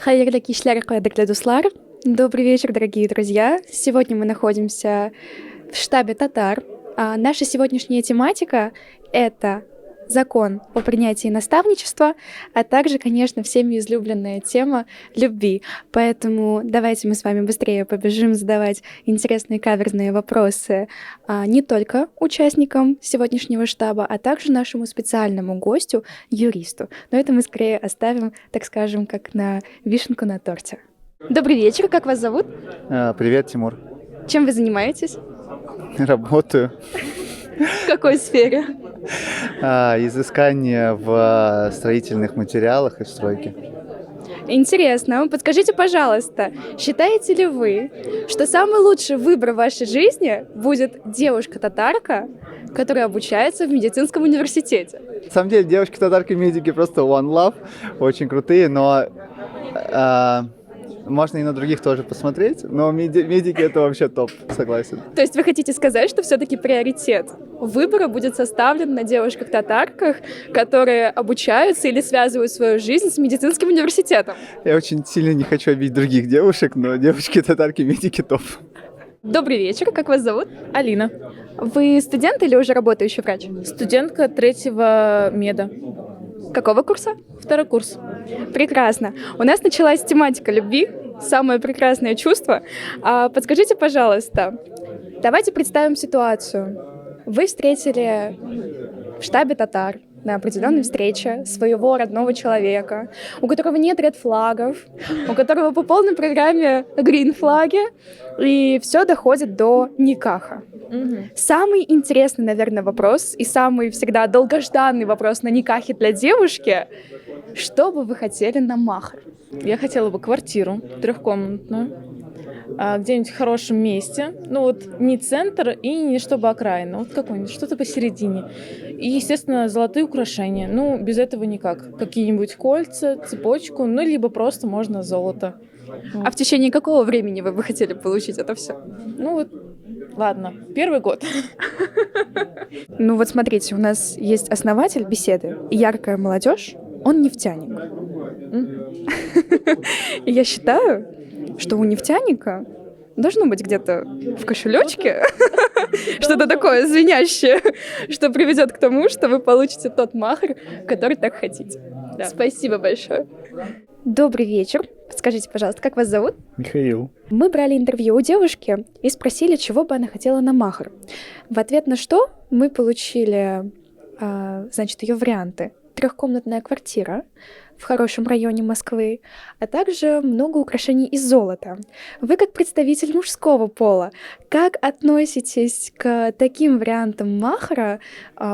Хайырлы кишләр, кадерле дуслар. Добрый вечер, дорогие друзья. Сегодня мы находимся в штабе «Татар». Наша сегодняшняя тематика — это закон о принятии наставничества, а также, конечно, всеми излюбленная тема любви. Поэтому давайте мы с вами быстрее побежим задавать интересные каверзные вопросы не только участникам сегодняшнего штаба, а также нашему специальному гостю, юристу. Но это мы скорее оставим, так скажем, как на вишенку на торте. Добрый вечер, как вас зовут? Привет, Тимур. Чем вы занимаетесь? Работаю. В какой сфере? Изыскание в строительных материалах и в стройке. Интересно. Подскажите, пожалуйста, считаете ли вы, что самый лучший выбор в вашей жизни будет девушка-татарка, которая обучается в медицинском университете? На самом деле, девушки-татарки-медики просто one love, очень крутые, но можно и на других тоже посмотреть, но медики это вообще топ, согласен. То есть вы хотите сказать, что все-таки приоритет выбора будет составлен на девушках-татарках, которые обучаются или связывают свою жизнь с медицинским университетом? Я очень сильно не хочу обидеть других девушек, но девушки-татарки-медики топ. Добрый вечер, как вас зовут? Алина. Вы студент или уже работающий врач? Студентка 3-го меда. Какого курса? 2-й курс. Прекрасно. У нас началась тематика любви, самое прекрасное чувство. Подскажите, пожалуйста, давайте представим ситуацию. Вы встретили в штабе «Татар» на определенной встрече своего родного человека, у которого нет ред-флагов, у которого по полной программе грин-флаги, и все доходит до никаха. Самый интересный, наверное, вопрос и самый всегда долгожданный вопрос на никахе для девушки — что бы вы хотели на махр? Я хотела бы квартиру 3-комнатную, где-нибудь в хорошем месте. Ну вот не центр и не чтобы окраина, вот какое-нибудь, что-то посередине. И, естественно, золотые украшения. Ну, без этого никак. Какие-нибудь кольца, цепочку, ну, либо просто можно золото. А в течение какого времени вы бы хотели получить это все? Ну вот, ладно, 1-й год. Ну вот смотрите, у нас есть основатель беседы, яркая молодежь, он нефтяник. И я считаю, что у нефтяника должно быть где-то в кошелечке что-то такое звенящее, что приведет к тому, что вы получите тот махр, который так хотите. Да. Спасибо большое. Добрый вечер. Подскажите, пожалуйста, как вас зовут? Михаил. Мы брали интервью у девушки и спросили, чего бы она хотела на махр. В ответ на что мы получили, значит, ее варианты. 3-комнатная квартира в хорошем районе Москвы, а также много украшений из золота. Вы, как представитель мужского пола, как относитесь к таким вариантам махра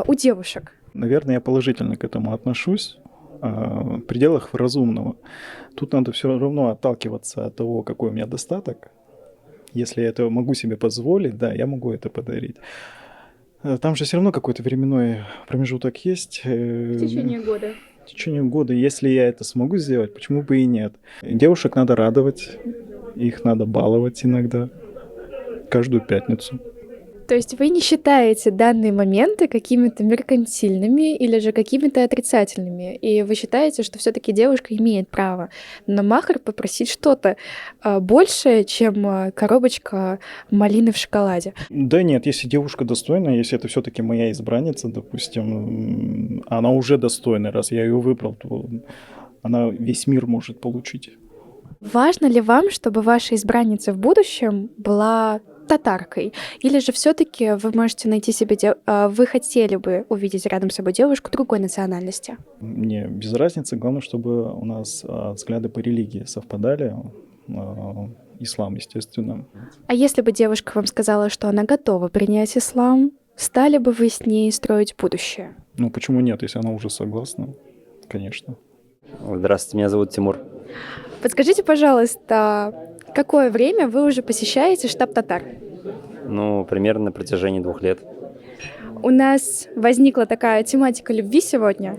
у девушек? Наверное, я положительно к этому отношусь, в пределах разумного. Тут надо все равно отталкиваться от того, какой у меня достаток. Если я это могу себе позволить, да, я могу это подарить. Там же все равно какой-то временной промежуток есть. В течение года. В течение года. Если я это смогу сделать, почему бы и нет? Девушек надо радовать, их надо баловать иногда, каждую пятницу. То есть вы не считаете данные моменты какими-то меркантильными или же какими-то отрицательными, и вы считаете, что все-таки девушка имеет право на махр попросить что-то большее, чем коробочка малины в шоколаде? Да нет, если девушка достойна, если это все-таки моя избранница, допустим, она уже достойна, раз я ее выбрал, то она весь мир может получить. Важно ли вам, чтобы ваша избранница в будущем была татаркой? Или же все-таки вы можете найти себе, вы хотели бы увидеть рядом с собой девушку другой национальности? Мне без разницы, главное, чтобы у нас взгляды по религии совпадали, ислам, естественно. А если бы девушка вам сказала, что она готова принять ислам, стали бы вы с ней строить будущее? Ну почему нет, если она уже согласна, конечно. Здравствуйте, меня зовут Тимур. Подскажите, пожалуйста, какое время вы уже посещаете штаб «Татар»? Ну, примерно на протяжении 2 лет. У нас возникла такая тематика любви сегодня.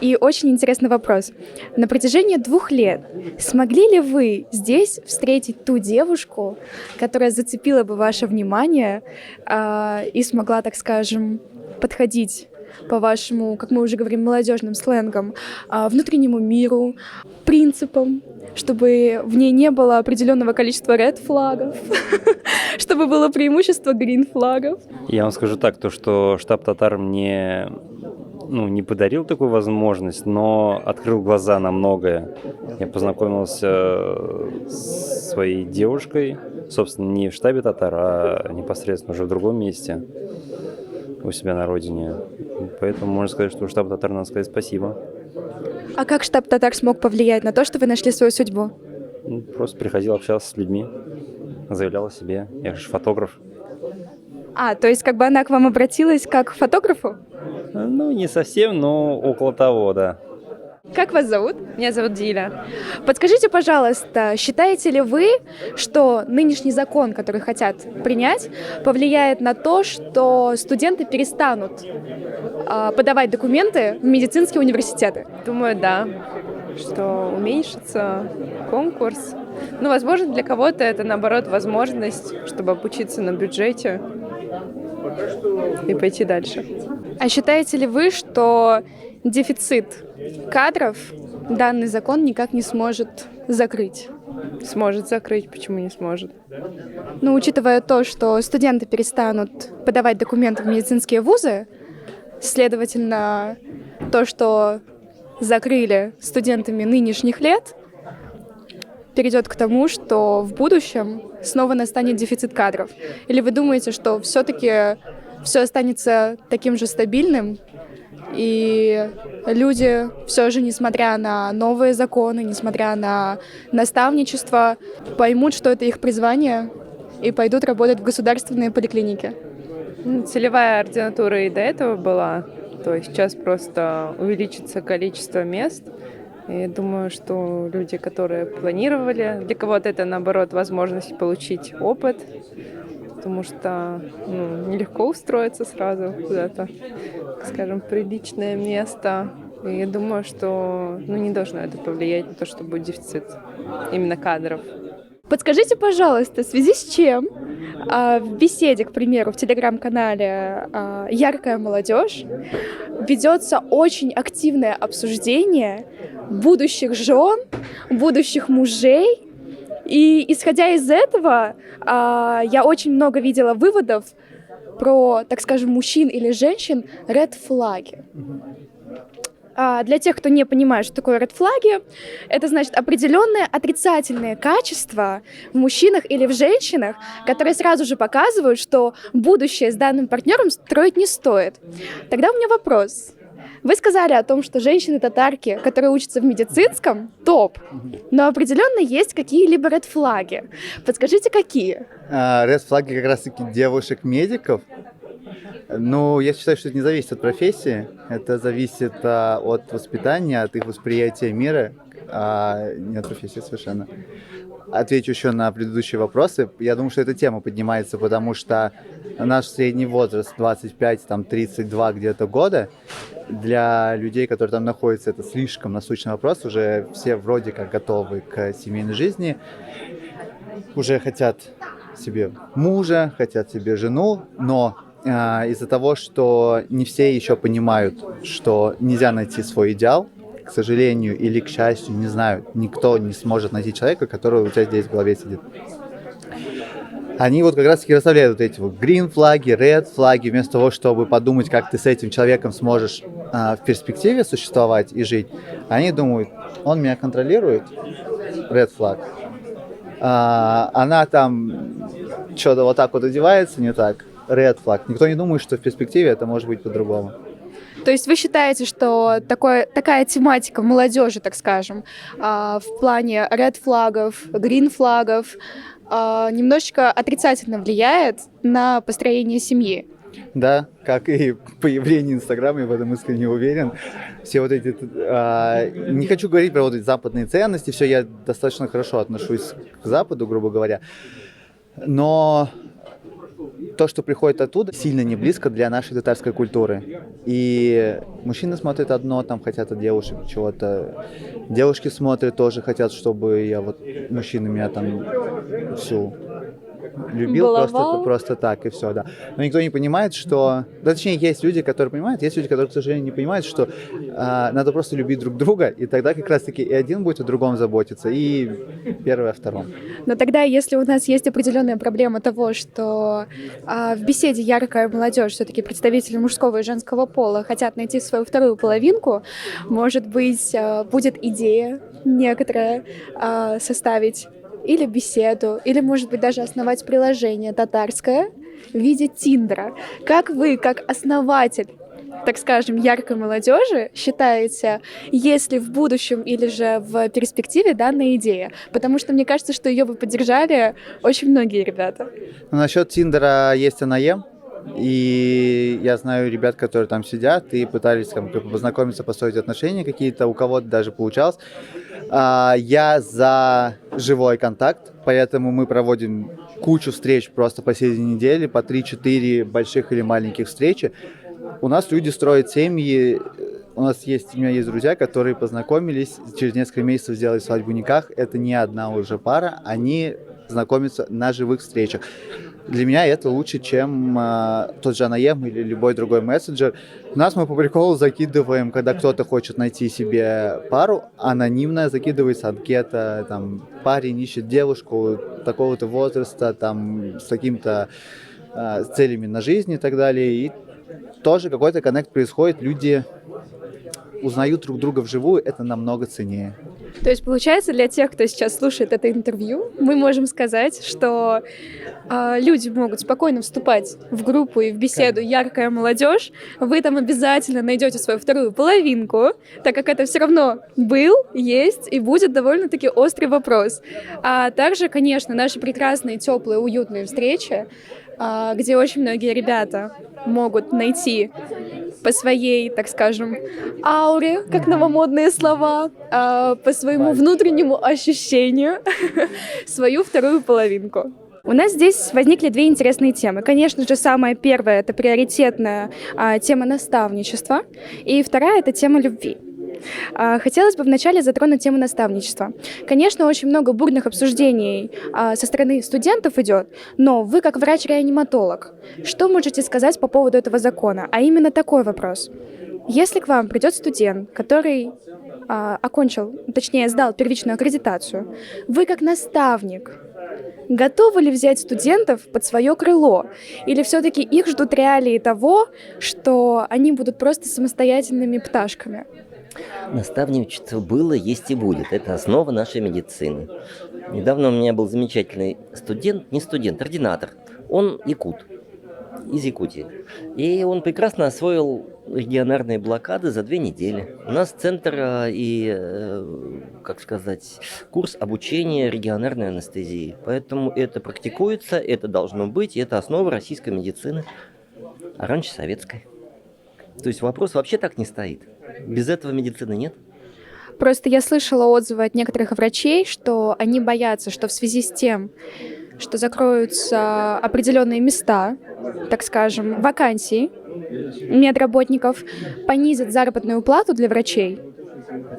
И очень интересный вопрос. На протяжении 2 лет смогли ли вы здесь встретить ту девушку, которая зацепила бы ваше внимание и смогла, так скажем, подходить по вашему, как мы уже говорим, молодежным сленгам, внутреннему миру, принципам, чтобы в ней не было определенного количества red флагов, чтобы было преимущество green флагов? Я вам скажу так, то что штаб татар мне не подарил такую возможность, но открыл глаза на многое. Я познакомился с своей девушкой, собственно, не в штабе татар, а непосредственно уже в другом месте, у себя на родине. Поэтому можно сказать, что штаб татар надо сказать спасибо. А как штаб татар смог повлиять на то, что вы нашли свою судьбу? Просто приходил, общался с людьми, заявлял о себе. Я же фотограф. То есть как бы она к вам обратилась как к фотографу? Не совсем, но около того, да. Как вас зовут? Меня зовут Диля. Подскажите, пожалуйста, считаете ли вы, что нынешний закон, который хотят принять, повлияет на то, что студенты перестанут подавать документы в медицинские университеты? Думаю, да, что уменьшится конкурс. Возможно, для кого-то это, наоборот, возможность, чтобы обучиться на бюджете и пойти дальше. А считаете ли вы, что дефицит кадров данный закон никак не сможет закрыть? Сможет закрыть, почему не сможет? Учитывая то, что студенты перестанут подавать документы в медицинские вузы, следовательно, то, что закрыли студентами нынешних лет, перейдет к тому, что в будущем снова настанет дефицит кадров? Или вы думаете, что все-таки все останется таким же стабильным, и люди все же, несмотря на новые законы, несмотря на наставничество, поймут, что это их призвание, и пойдут работать в государственные поликлиники? Целевая ординатура и до этого была, то есть сейчас просто увеличится количество мест. И думаю, что люди, которые планировали, для кого-то это, наоборот, возможность получить опыт, потому что нелегко устроиться сразу куда-то, скажем, в приличное место. И я думаю, что не должно это повлиять на то, что будет дефицит именно кадров. Подскажите, пожалуйста, в связи с чем в беседе, к примеру, в телеграм-канале «Яркая молодежь» ведется очень активное обсуждение будущих жен, будущих мужей. И исходя из этого, я очень много видела выводов про, так скажем, мужчин или женщин red флаги. Для тех, кто не понимает, что такое red флаги, это значит определенные отрицательные качества в мужчинах или в женщинах, которые сразу же показывают, что будущее с данным партнером строить не стоит. Тогда у меня вопрос. Вы сказали о том, что женщины-татарки, которые учатся в медицинском, топ, но определенно есть какие-либо red флаги. Подскажите, какие? Red флаги как раз-таки девушек-медиков. Я считаю, что это не зависит от профессии, это зависит от воспитания, от их восприятия мира, не от профессии совершенно. Отвечу еще на предыдущие вопросы. Я думаю, что эта тема поднимается, потому что наш средний возраст 25-32 где-то года, для людей, которые там находятся, это слишком насущный вопрос, уже все вроде как готовы к семейной жизни, уже хотят себе мужа, хотят себе жену, но из-за того, что не все еще понимают, что нельзя найти свой идеал, к сожалению или к счастью, не знаю, никто не сможет найти человека, который у тебя здесь в голове сидит. Они как раз-таки расставляют эти green флаги, red флаги, вместо того, чтобы подумать, как ты с этим человеком сможешь в перспективе существовать и жить. Они думают, он меня контролирует, red флаг. Она там что-то вот так вот одевается не так, red флаг. Никто не думает, что в перспективе это может быть по-другому. То есть вы считаете, что такая тематика молодежи, так скажем, в плане red флагов, green флагов, немножечко отрицательно влияет на построение семьи? Да, как и появление Инстаграма, я в этом искренне уверен. Все вот эти... не хочу говорить про вот эти западные ценности, все, я достаточно хорошо отношусь к Западу, грубо говоря. Но то, что приходит оттуда, сильно не близко для нашей татарской культуры. И мужчины смотрят одно, там хотят от девушек чего-то. Девушки смотрят тоже, хотят, чтобы мужчина меня там всю любил Баловал. просто так, и все, да. Но никто не понимает, что... Да, точнее, есть люди, которые понимают, есть люди, которые, к сожалению, не понимают, что надо просто любить друг друга, и тогда как раз-таки и один будет о другом заботиться, и первый о втором. Но тогда, если у нас есть определенная проблема того, что в беседе яркая молодежь, все-таки представители мужского и женского пола, хотят найти свою вторую половинку, может быть, будет идея некоторая составить или беседу, или, может быть, даже основать приложение татарское в виде Тиндера. Как вы, как основатель, так скажем, яркой молодежи, считаете, есть ли в будущем или же в перспективе данная идея? Потому что мне кажется, что ее бы поддержали очень многие ребята. Но насчет Тиндера есть АНАЕМ, и я знаю ребят, которые там сидят и пытались там, познакомиться, построить отношения какие-то, у кого-то даже получалось. Я за живой контакт, поэтому мы проводим кучу встреч просто последние недели, по 3-4 больших или маленьких встречи. У нас люди строят семьи. У меня есть друзья, которые познакомились, через несколько месяцев сделали свадьбу в Никах. Это не одна уже пара, они знакомятся на живых встречах. Для меня это лучше, чем тот же АНАЕМ или любой другой мессенджер. У нас мы по приколу закидываем, когда кто-то хочет найти себе пару, анонимно закидывается анкета, там, парень ищет девушку такого-то возраста, там, с такими-то целями на жизнь и так далее. И тоже какой-то коннект происходит, люди узнают друг друга вживую, это намного ценнее. То есть, получается, для тех, кто сейчас слушает это интервью, мы можем сказать, что люди могут спокойно вступать в группу и в беседу «Яркая молодежь». Вы там обязательно найдете свою вторую половинку, так как это все равно был, есть и будет довольно-таки острый вопрос. А также, конечно, наши прекрасные, теплые, уютные встречи, где очень многие ребята могут найти по своей, так скажем, ауре, как новомодные слова, по своему внутреннему ощущению свою вторую половинку. У нас здесь возникли две интересные темы. Конечно же, самая первая — это приоритетная тема наставничества, и вторая — это тема любви. Хотелось бы вначале затронуть тему наставничества. Конечно, очень много бурных обсуждений со стороны студентов идет, но вы, как врач-реаниматолог, что можете сказать по поводу этого закона? А именно такой вопрос. Если к вам придет студент, который сдал первичную аккредитацию, вы, как наставник, готовы ли взять студентов под свое крыло? Или все-таки их ждут реалии того, что они будут просто самостоятельными пташками? Наставничество было, есть и будет. Это основа нашей медицины. Недавно у меня был замечательный ординатор. Он якут, из Якутии. И он прекрасно освоил регионарные блокады за 2 недели. У нас центр курс обучения регионарной анестезии. Поэтому это практикуется, это должно быть, и это основа российской медицины, а раньше советской. То есть вопрос вообще так не стоит. Без этого медицины нет. Просто я слышала отзывы от некоторых врачей, что они боятся, что в связи с тем, что закроются определенные места, так скажем, вакансии медработников, понизят заработную плату для врачей.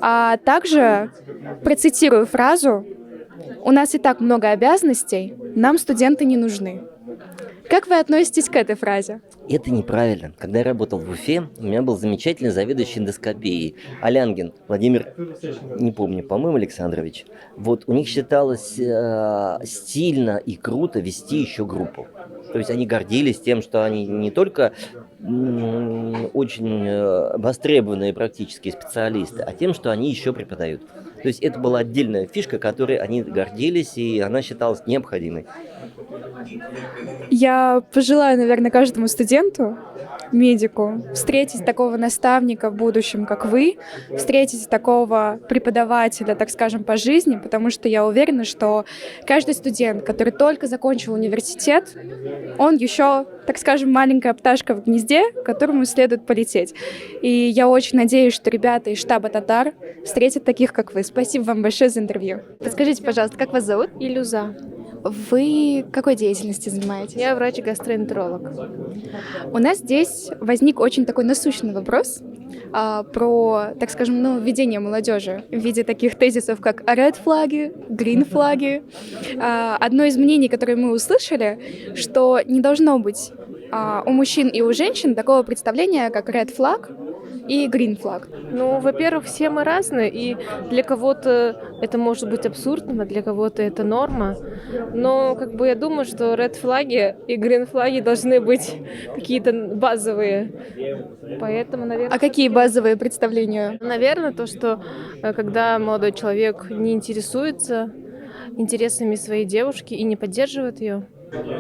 А также, процитирую фразу, «У нас и так много обязанностей, нам студенты не нужны». Как вы относитесь к этой фразе? Это неправильно. Когда я работал в Уфе, у меня был замечательный заведующий эндоскопией Алянгин Владимир, не помню, по-моему, Александрович. Вот у них считалось стильно и круто вести еще группу. То есть они гордились тем, что они не только очень востребованные практические специалисты, а тем, что они еще преподают. То есть это была отдельная фишка, которой они гордились, и она считалась необходимой. Я пожелаю, наверное, каждому студенту, медику, встретить такого наставника в будущем, как вы, встретить такого преподавателя, так скажем, по жизни, потому что я уверена, что каждый студент, который только закончил университет, он еще, так скажем, маленькая пташка в гнезде, к которому следует полететь. И я очень надеюсь, что ребята из штаба «Татар» встретят таких, как вы. Спасибо вам большое за интервью. Подскажите, пожалуйста, как вас зовут? Илюза. Вы какой деятельностью занимаетесь? Я врач-гастроэнтеролог. У нас здесь возник очень такой насущный вопрос. про, так скажем, ну, ведение молодежи в виде таких тезисов, как red флаги, green флаги. Одно из мнений, которое мы услышали, что не должно быть у мужчин и у женщин такого представления, как red флаг и green флаг. Ну, во-первых, все мы разные, и для кого-то это может быть абсурдным, а для кого-то это норма. Но как бы я думаю, что red флаги и green флаги должны быть какие-то базовые. Поэтому, наверное... А какие базовые представления? Наверное, то, что когда молодой человек не интересуется интересами своей девушки и не поддерживает ее.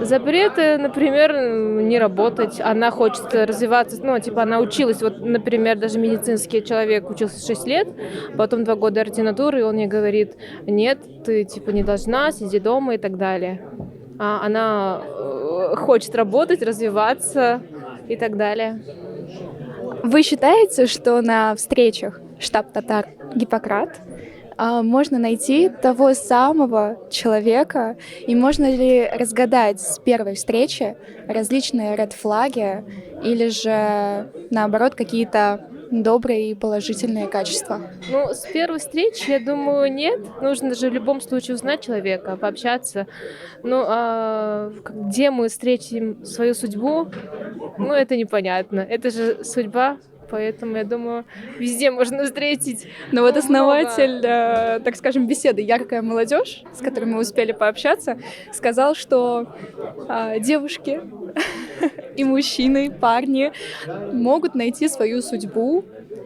Запреты, например, не работать. Она хочет развиваться, ну, типа она училась, вот, например, даже медицинский человек учился 6 лет, потом 2 года ординатуры, и он ей говорит: нет, ты, типа, не должна, сиди дома и так далее. А она хочет работать, развиваться и так далее. Вы считаете, что на встречах штаб-татар Гиппократ можно найти того самого человека, и можно ли разгадать с первой встречи различные ред-флаги или же, наоборот, какие-то добрые и положительные качества? Ну, с первой встречи, я думаю, нет. Нужно же в любом случае узнать человека, пообщаться. Ну, а где мы встретим свою судьбу, ну, это непонятно. Это же судьба. Поэтому, я думаю, везде можно встретить. Но вот основатель, так скажем, беседы «Яркая молодежь», с которой мы успели пообщаться, сказал, что девушки и мужчины, парни могут найти свою судьбу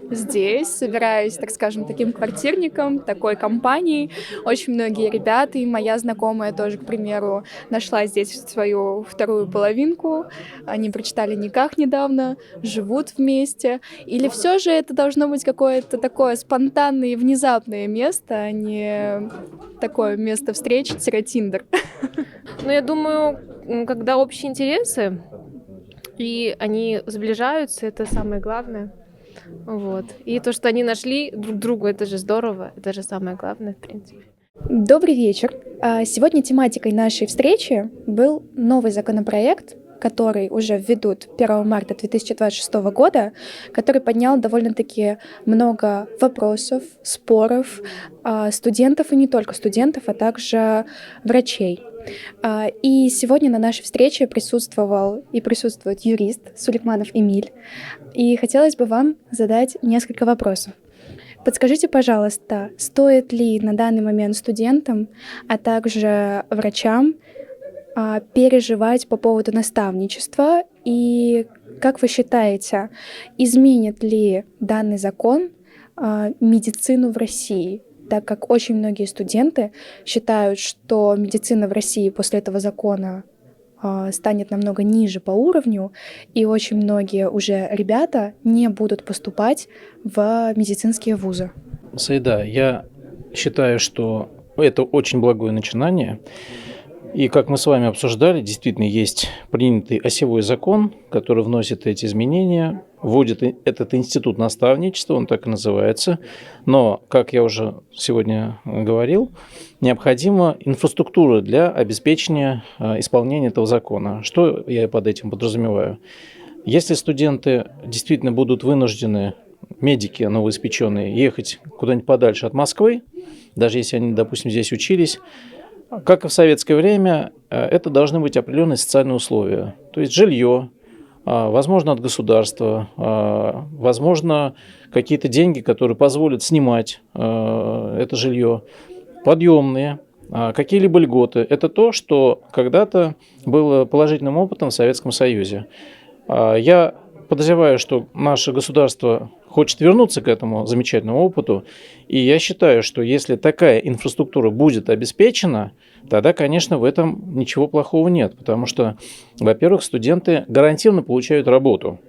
здесь, собираясь, так скажем, таким квартирником, такой компанией. Очень многие ребята, и моя знакомая тоже, к примеру, нашла здесь свою вторую половинку. Они прочитали «Никах» недавно, живут вместе. Или все же это должно быть какое-то такое спонтанное и внезапное место, а не такое место встречи-тиндер? Ну, я думаю, когда общие интересы, и они сближаются, это самое главное. Вот. И то, что они нашли друг друга, это же здорово, это же самое главное, в принципе. Добрый вечер. Сегодня тематикой нашей встречи был новый законопроект, который уже введут 1 марта 2026 года, который поднял довольно-таки много вопросов, споров студентов, и не только студентов, а также врачей. И сегодня на нашей встрече присутствовал и присутствует юрист Сулейманов Эмиль. И хотелось бы вам задать несколько вопросов. Подскажите, пожалуйста, стоит ли на данный момент студентам, а также врачам переживать по поводу наставничества? И как вы считаете, изменит ли данный закон медицину в России? Так как очень многие студенты считают, что медицина в России после этого закона станет намного ниже по уровню, и очень многие уже ребята не будут поступать в медицинские вузы. Саида, я считаю, что это очень благое начинание. И как мы с вами обсуждали, действительно есть принятый осевой закон, который вносит эти изменения, вводит этот институт наставничества, он так и называется. Но, как я уже сегодня говорил, необходима инфраструктура для обеспечения исполнения этого закона. Что я под этим подразумеваю? Если студенты действительно будут вынуждены, медики новоиспеченные, ехать куда-нибудь подальше от Москвы, даже если они, допустим, здесь учились, как и в советское время, это должны быть определенные социальные условия. То есть жилье, возможно, от государства, возможно, какие-то деньги, которые позволят снимать это жилье, подъемные, какие-либо льготы. Это то, что когда-то было положительным опытом в Советском Союзе. Я подозреваю, что наше государство хочет вернуться к этому замечательному опыту, и я считаю, что если такая инфраструктура будет обеспечена, тогда, конечно, в этом ничего плохого нет, потому что, во-первых, студенты гарантированно получают работу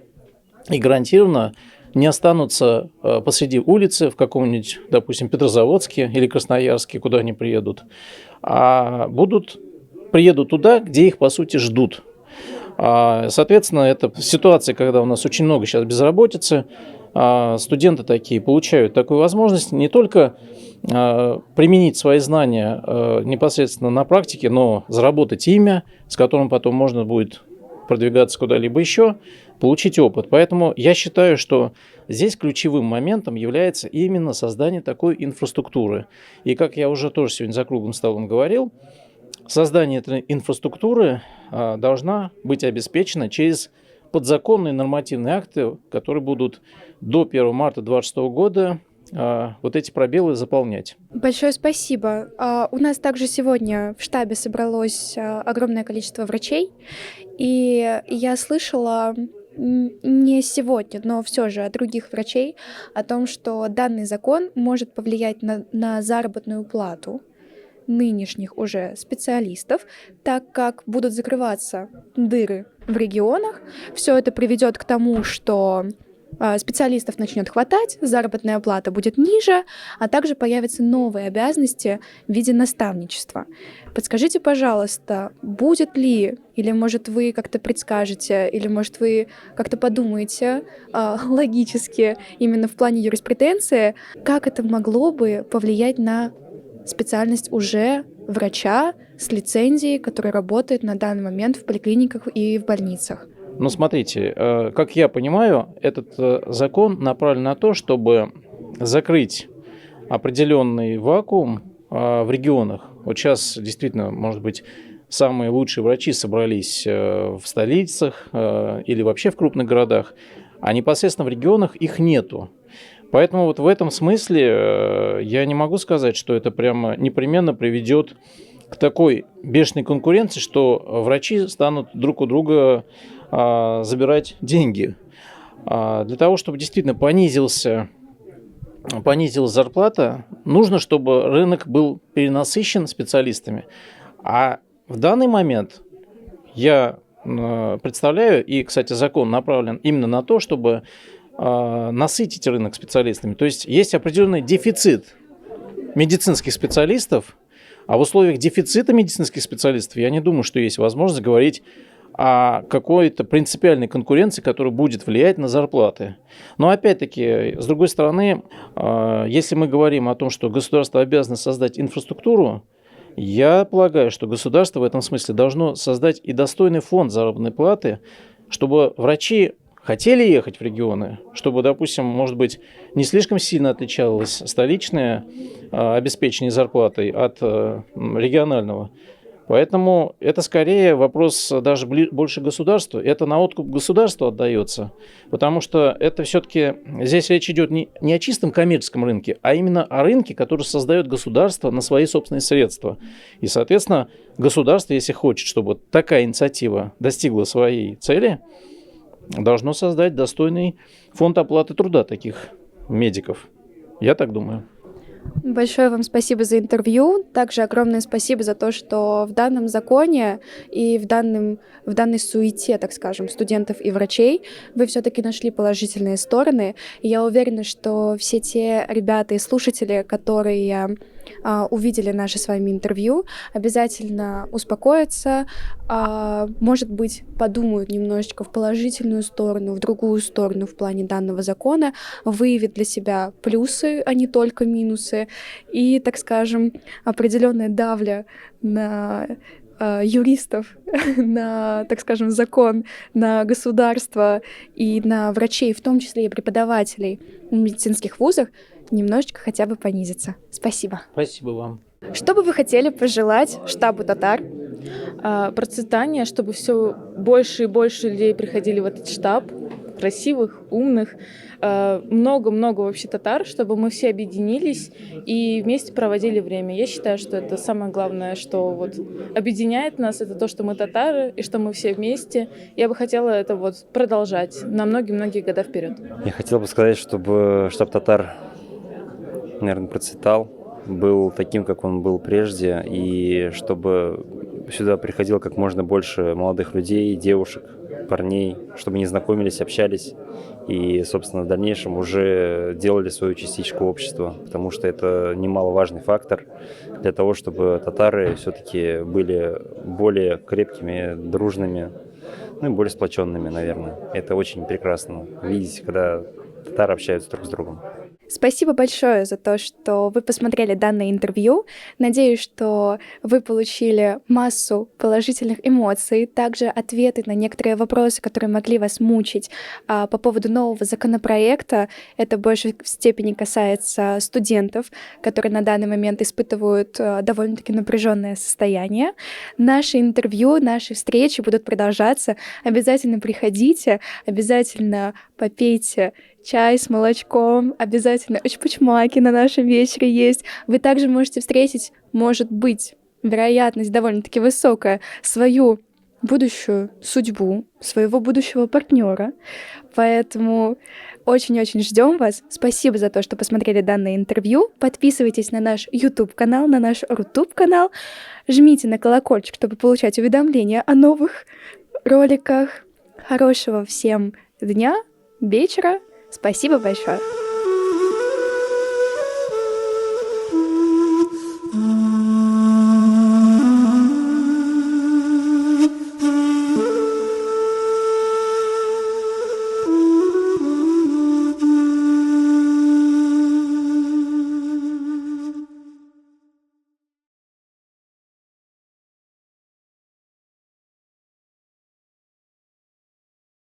и гарантированно не останутся посреди улицы в каком-нибудь, допустим, Петрозаводске или Красноярске, куда они приедут, а приедут туда, где их, по сути, ждут. Соответственно, это ситуация, когда у нас очень много сейчас безработицы, студенты такие получают такую возможность не только применить свои знания непосредственно на практике, но заработать имя, с которым потом можно будет продвигаться куда-либо еще. получить опыт. Поэтому я считаю, что здесь ключевым моментом является именно создание такой инфраструктуры. И как я уже тоже сегодня за круглым столом говорил, создание этой инфраструктуры должна быть обеспечена через подзаконные нормативные акты, которые будут до 1 марта 2026 года вот эти пробелы заполнять. Большое спасибо. У нас также сегодня в штабе собралось огромное количество врачей, и я слышала не сегодня, но все же от других врачей о том, что данный закон может повлиять на заработную плату нынешних уже специалистов, так как будут закрываться дыры в регионах. Все это приведет к тому, что специалистов начнет хватать, заработная плата будет ниже, а также появятся новые обязанности в виде наставничества. Подскажите, пожалуйста, будет ли, или может вы как-то предскажете, или может вы как-то подумаете логически именно в плане юриспруденции, как это могло бы повлиять на специальность уже врача с лицензией, который работает на данный момент в поликлиниках и в больницах? Ну, смотрите, как я понимаю, этот закон направлен на то, чтобы закрыть определенный вакуум в регионах. Вот сейчас действительно, может быть, самые лучшие врачи собрались в столицах или вообще в крупных городах, а непосредственно в регионах их нету. Поэтому вот в этом смысле я не могу сказать, что это прямо непременно приведет к такой бешеной конкуренции, что врачи станут друг у друга забирать деньги. Для того, чтобы действительно понизилась зарплата, нужно, чтобы рынок был перенасыщен специалистами. А в данный момент я представляю, и, кстати, закон направлен именно на то, чтобы насытить рынок специалистами. То есть есть определенный дефицит медицинских специалистов, а в условиях дефицита медицинских специалистов я не думаю, что есть возможность говорить о какой-то принципиальной конкуренции, которая будет влиять на зарплаты. Но опять-таки, с другой стороны, если мы говорим о том, что государство обязано создать инфраструктуру, я полагаю, что государство в этом смысле должно создать и достойный фонд заработной платы, чтобы врачи хотели ехать в регионы, чтобы, допустим, может быть, не слишком сильно отличалось столичное обеспечение зарплатой от регионального. Поэтому это скорее вопрос даже больше государству. Это на откуп государству отдается, потому что это все-таки здесь речь идет не о чистом коммерческом рынке, а именно о рынке, который создает государство на свои собственные средства. И, соответственно, государство, если хочет, чтобы такая инициатива достигла своей цели, должно создать достойный фонд оплаты труда таких медиков. Я так думаю. Большое вам спасибо за интервью. Также огромное спасибо за то, что в данном законе и в данной суете, так скажем, студентов и врачей вы все-таки нашли положительные стороны. И я уверена, что все те ребята и слушатели, которые увидели наше с вами интервью, обязательно успокоятся, может быть, подумают немножечко в положительную сторону, в другую сторону в плане данного закона, выявят для себя плюсы, а не только минусы, и, так скажем, определенная давля на юристов, на, так скажем, закон, на государство и на врачей, в том числе и преподавателей в медицинских вузах, немножечко хотя бы понизится. Спасибо. Спасибо вам. Что бы вы хотели пожелать штабу татар? Процветания, чтобы все больше и больше людей приходили в этот штаб, красивых, умных, много-много вообще татар, чтобы мы все объединились и вместе проводили время. Я считаю, что это самое главное, что вот объединяет нас, это то, что мы татары и что мы все вместе. Я бы хотела это вот продолжать на многие-многие года вперед. Я хотел бы сказать, чтобы штаб татар, наверное, процветал, был таким, как он был прежде, и чтобы сюда приходило как можно больше молодых людей, девушек, парней, чтобы они знакомились, общались и, собственно, в дальнейшем уже делали свою частичку общества, потому что это немаловажный фактор для того, чтобы татары все-таки были более крепкими, дружными, ну и более сплоченными, наверное. Это очень прекрасно видеть, когда татары общаются друг с другом. Спасибо большое за то, что вы посмотрели данное интервью. Надеюсь, что вы получили массу положительных эмоций, также ответы на некоторые вопросы, которые могли вас мучить по поводу нового законопроекта. Это в большей степени касается студентов, которые на данный момент испытывают довольно-таки напряженное состояние. Наши интервью, наши встречи будут продолжаться. Обязательно приходите, обязательно попейте чай с молочком, обязательно учпучмаки на нашем вечере есть. Вы также можете встретить, может быть, вероятность довольно-таки высокая, свою будущую судьбу, своего будущего партнера. Поэтому очень-очень ждем вас. Спасибо за то, что посмотрели данное интервью. Подписывайтесь на наш YouTube-канал, на наш Рутуб-канал. Жмите на колокольчик, чтобы получать уведомления о новых роликах. Хорошего всем дня, вечера. Спасибо большое.